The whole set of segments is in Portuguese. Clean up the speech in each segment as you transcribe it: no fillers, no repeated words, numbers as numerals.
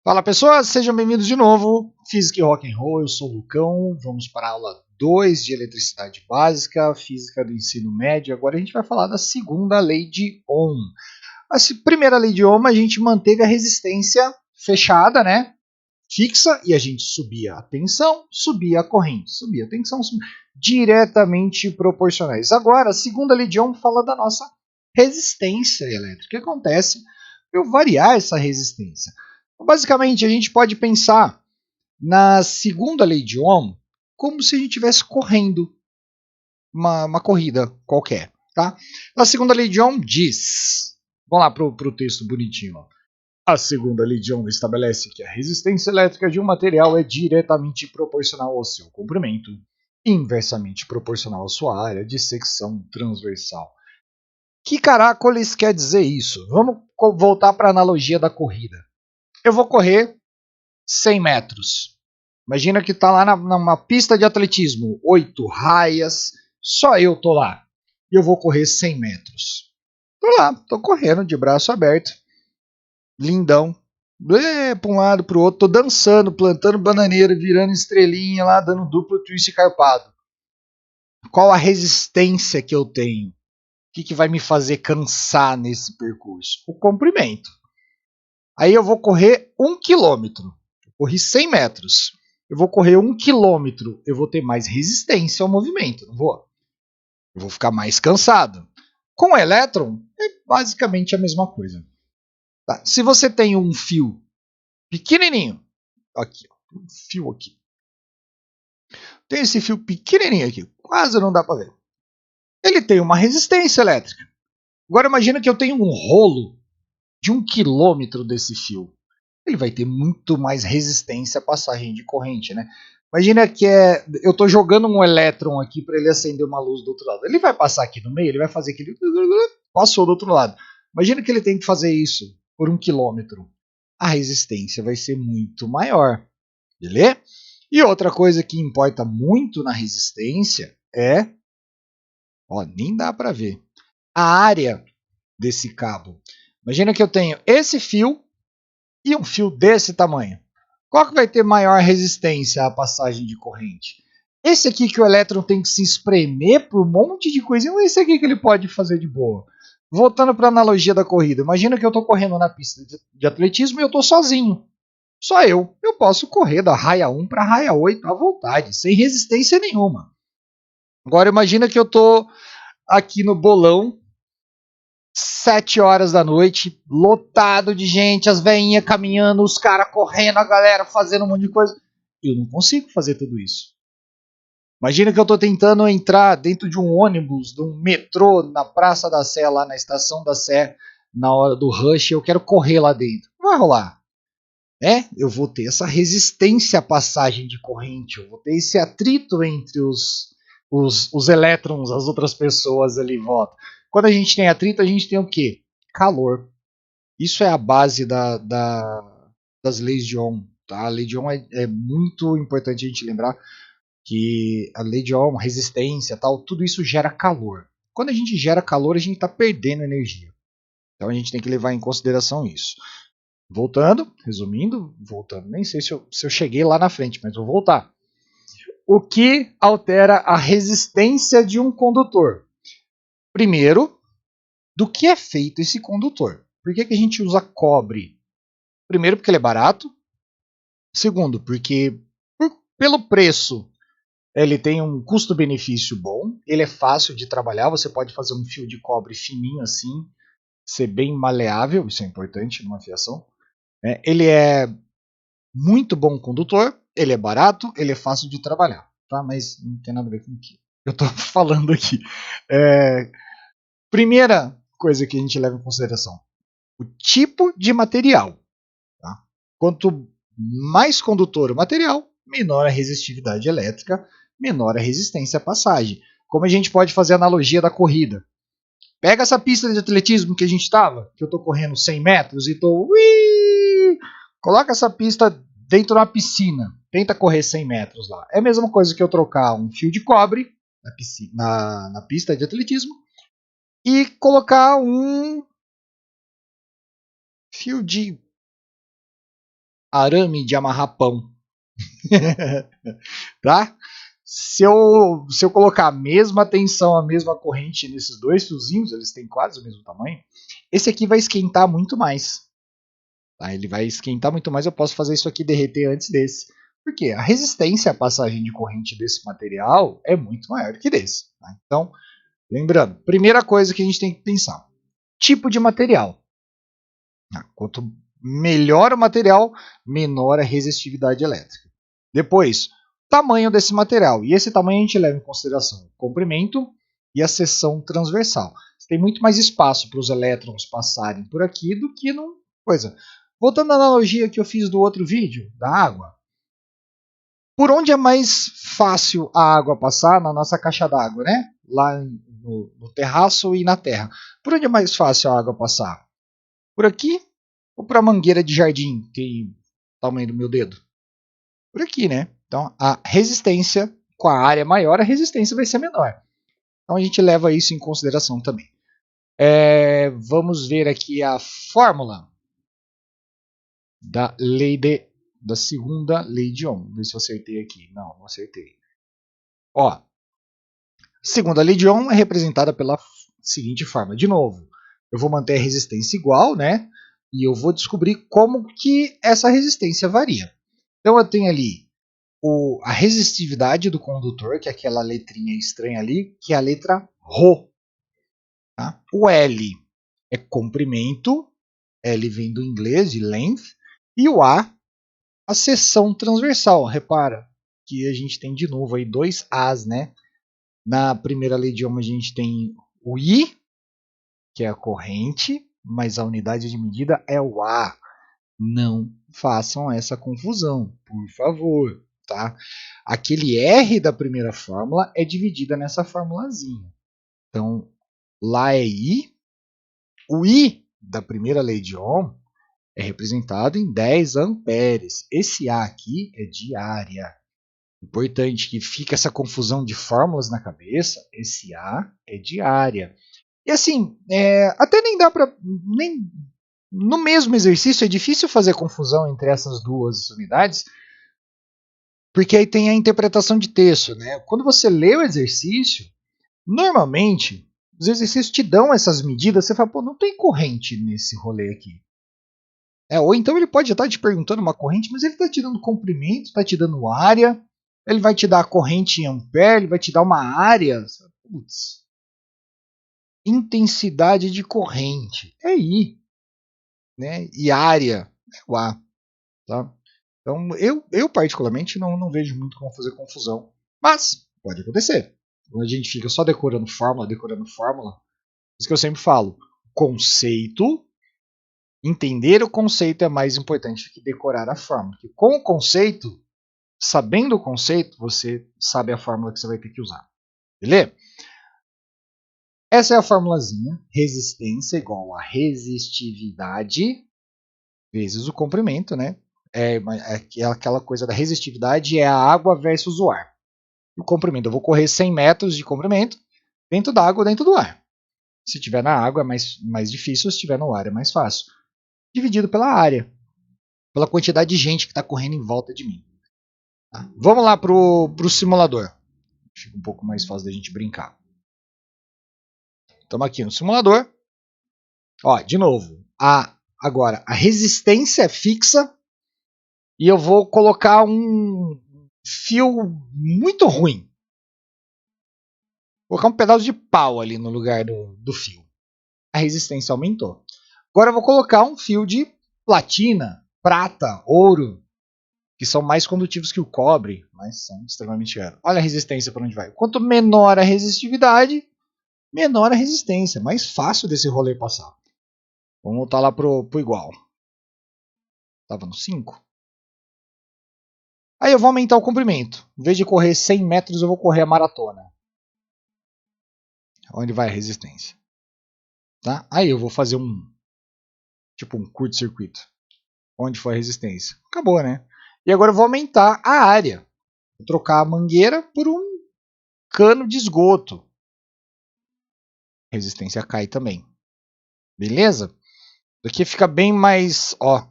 Fala pessoas, sejam bem-vindos de novo. Física e Rock and Roll, eu sou o Lucão. Vamos para a aula 2 de eletricidade básica, física do ensino médio. Agora a gente vai falar da segunda lei de Ohm. A primeira lei de Ohm a gente manteve a resistência fechada, né? Fixa, e a gente subia a tensão, subia a corrente, subia a tensão, diretamente proporcionais. Agora, a segunda lei de Ohm fala da nossa resistência elétrica. O que acontece? Eu variar essa resistência. Basicamente, a gente pode pensar na segunda lei de Ohm como se a gente estivesse correndo uma corrida qualquer. Tá? A segunda lei de Ohm diz, vamos lá para o texto bonitinho. Ó. A segunda lei de Ohm estabelece que a resistência elétrica de um material é diretamente proporcional ao seu comprimento, inversamente proporcional à sua área de secção transversal. Que caracoles quer dizer isso? Vamos voltar para a analogia da corrida. Eu vou correr 100 metros. Imagina que está lá numa pista de atletismo, 8 raias, só eu tô lá. E eu vou correr 100 metros. Tô lá, tô correndo de braço aberto, lindão, para um lado, para o outro, tô dançando, plantando bananeira, virando estrelinha lá, dando duplo twist carpado. Qual a resistência que eu tenho? O que vai me fazer cansar nesse percurso? O comprimento. Aí eu vou correr 1 quilômetro. Corri 100 metros. Eu vou correr 1 quilômetro. Eu vou ter mais resistência ao movimento, não vou? Eu vou ficar mais cansado. Com o elétron, é basicamente a mesma coisa. Tá? Se você tem um fio pequenininho, aqui, um fio aqui. Tem esse fio pequenininho aqui, quase não dá para ver. Ele tem uma resistência elétrica. Agora imagina que eu tenho um rolo de 1 quilômetro desse fio. Ele vai ter muito mais resistência à passagem de corrente, né? Imagina que eu estou jogando um elétron aqui para ele acender uma luz do outro lado. Ele vai passar aqui no meio, ele vai fazer aquele... Passou do outro lado. Imagina que ele tem que fazer isso por 1 quilômetro. A resistência vai ser muito maior. Beleza? E outra coisa que importa muito na resistência é... Ó, nem dá para ver. A área desse cabo. Imagina que eu tenho esse fio e um fio desse tamanho. Qual que vai ter maior resistência à passagem de corrente? Esse aqui que o elétron tem que se espremer por um monte de coisinha, ou esse aqui que ele pode fazer de boa? Voltando para a analogia da corrida, imagina que eu estou correndo na pista de atletismo e eu estou sozinho. Só eu. Eu posso correr da raia 1 para a raia 8 à vontade, sem resistência nenhuma. Agora imagina que eu estou aqui no bolão, 7 horas da noite, lotado de gente, as veinhas caminhando, os caras correndo, a galera fazendo um monte de coisa. Eu não consigo fazer tudo isso. Imagina que eu estou tentando entrar dentro de um ônibus, de um metrô, na Praça da Sé, lá na Estação da Sé, na hora do rush, eu quero correr lá dentro. Não vai rolar. Eu vou ter essa resistência à passagem de corrente, eu vou ter esse atrito entre os elétrons, as outras pessoas ali em volta. Quando a gente tem atrito, a gente tem o quê? Calor. Isso é a base das leis de Ohm. Tá? A lei de Ohm é muito importante a gente lembrar que a lei de Ohm, resistência, tal, tudo isso gera calor. Quando a gente gera calor, a gente está perdendo energia. Então a gente tem que levar em consideração isso. Voltando, resumindo, voltando. Nem sei se eu cheguei lá na frente, mas vou voltar. O que altera a resistência de um condutor? Primeiro, do que é feito esse condutor? Por que a gente usa cobre? Primeiro, porque ele é barato. Segundo, porque pelo preço ele tem um custo-benefício bom. Ele é fácil de trabalhar. Você pode fazer um fio de cobre fininho assim, ser bem maleável. Isso é importante numa fiação. Ele é muito bom condutor. Ele é barato. Ele é fácil de trabalhar. Tá? Mas não tem nada a ver com o que eu estou falando aqui. Primeira coisa que a gente leva em consideração: o tipo de material. Tá? Quanto mais condutor o material, menor a resistividade elétrica, menor a resistência à passagem. Como a gente pode fazer a analogia da corrida? Pega essa pista de atletismo que a gente estava, que eu estou correndo 100 metros e estou... Coloca essa pista dentro da piscina. Tenta correr 100 metros lá. É a mesma coisa que eu trocar um fio de cobre na pista de atletismo e colocar um fio de arame de amarrar pão. Tá? Se eu colocar a mesma tensão, a mesma corrente nesses dois fiozinhos, eles têm quase o mesmo tamanho, esse aqui vai esquentar muito mais. Tá? Ele vai esquentar muito mais, eu posso fazer isso aqui derreter antes desse. Porque a resistência à passagem de corrente desse material é muito maior que desse. Tá? Então, lembrando, primeira coisa que a gente tem que pensar, tipo de material. Quanto melhor o material, menor a resistividade elétrica. Depois, tamanho desse material. E esse tamanho a gente leva em consideração o comprimento e a seção transversal. Você tem muito mais espaço para os elétrons passarem por aqui do que numa coisa. Voltando à analogia que eu fiz do outro vídeo, da água. Por onde é mais fácil a água passar na nossa caixa d'água, né? Lá no terraço e na terra. Por onde é mais fácil a água passar? Por aqui ou para a mangueira de jardim, que tem o tamanho do meu dedo? Por aqui, né? Então, a resistência com a área maior, a resistência vai ser menor. Então, a gente leva isso em consideração também. Vamos ver aqui a fórmula da segunda lei de Ohm. Vamos ver se eu acertei aqui. Não acertei. Ó, segunda lei de Ohm é representada pela seguinte forma. De novo, eu vou manter a resistência igual, né? E eu vou descobrir como que essa resistência varia. Então eu tenho ali a resistividade do condutor, que é aquela letrinha estranha ali, que é a letra Rho. Tá? O L é comprimento, L vem do inglês, de length, e o a seção transversal. Repara que a gente tem de novo aí dois As, né? Na primeira lei de Ohm a gente tem o I, que é a corrente, mas a unidade de medida é o A. Não façam essa confusão, por favor. Tá? Aquele R da primeira fórmula é dividida nessa formulazinha. Então, lá é I. O I da primeira lei de Ohm é representado em 10 amperes. Esse A aqui é de área. Importante que fica essa confusão de fórmulas na cabeça. Esse A é de área. E assim, até nem dá para... No mesmo exercício é difícil fazer confusão entre essas duas unidades, porque aí tem a interpretação de texto, né? Quando você lê o exercício, normalmente os exercícios te dão essas medidas, você fala, pô, não tem corrente nesse rolê aqui. Ou então ele pode estar te perguntando uma corrente, mas ele está te dando comprimento, está te dando área, ele vai te dar a corrente em ampere, ele vai te dar uma área. Putz. Intensidade de corrente é I, né? E área é o A. Tá? Então, eu particularmente não vejo muito como fazer confusão. Mas pode acontecer. Quando a gente fica só decorando fórmula, isso que eu sempre falo. Conceito, entender o conceito é mais importante do que decorar a fórmula. Porque com o conceito, sabendo o conceito, você sabe a fórmula que você vai ter que usar. Beleza? Essa é a formulazinha. Resistência igual a resistividade vezes o comprimento, né? É aquela coisa da resistividade, é a água versus o ar. O comprimento, eu vou correr 100 metros de comprimento dentro da água ou dentro do ar. Se estiver na água é mais difícil, se estiver no ar é mais fácil. Dividido pela área, pela quantidade de gente que está correndo em volta de mim. Tá? Vamos lá para o simulador. Fica um pouco mais fácil da gente brincar. Estamos aqui no simulador. Ó, de novo, agora a resistência é fixa e eu vou colocar um fio muito ruim. Vou colocar um pedaço de pau ali no lugar do fio. A resistência aumentou. Agora eu vou colocar um fio de platina, prata, ouro, que são mais condutivos que o cobre, mas são extremamente caros. Olha a resistência para onde vai. Quanto menor a resistividade, menor a resistência. Mais fácil desse rolê passar. Vamos voltar lá pro igual. Estava no 5. Aí eu vou aumentar o comprimento. Em vez de correr 100 metros, eu vou correr a maratona. Onde vai a resistência? Tá? Aí eu vou fazer um curto-circuito. Onde foi a resistência? Acabou, né? E agora eu vou aumentar a área. Vou trocar a mangueira por um cano de esgoto. A resistência cai também. Beleza? Daqui fica bem mais... Ó,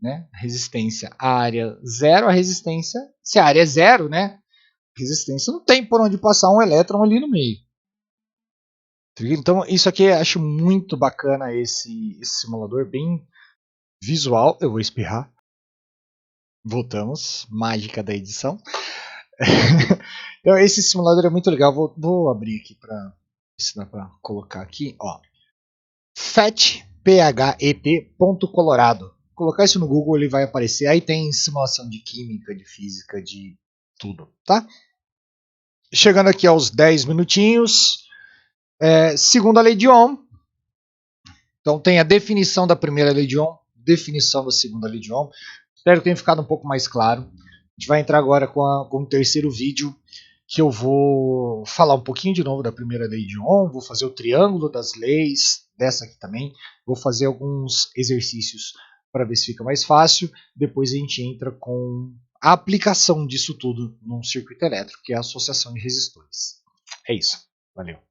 né? Resistência, área 0, a resistência, se a área é 0, né? Resistência não tem por onde passar um elétron ali no meio. Então isso aqui eu acho muito bacana, esse simulador, bem visual. Eu vou espirrar. Voltamos, mágica da edição. Então esse simulador é muito legal. Vou abrir aqui para ver se dá para colocar aqui. Ó. PHET.colorado. Colocar isso no Google, ele vai aparecer. Aí tem simulação de química, de física, de tudo, tá? Chegando aqui aos 10 minutinhos. Segunda lei de Ohm. Então tem a definição da primeira lei de Ohm, definição da segunda lei de Ohm. Espero que tenha ficado um pouco mais claro. A gente vai entrar agora com o terceiro vídeo, que eu vou falar um pouquinho de novo da primeira lei de Ohm, vou fazer o triângulo das leis, dessa aqui também, vou fazer alguns exercícios para ver se fica mais fácil. Depois a gente entra com a aplicação disso tudo num circuito elétrico, que é a associação de resistores. É isso. Valeu.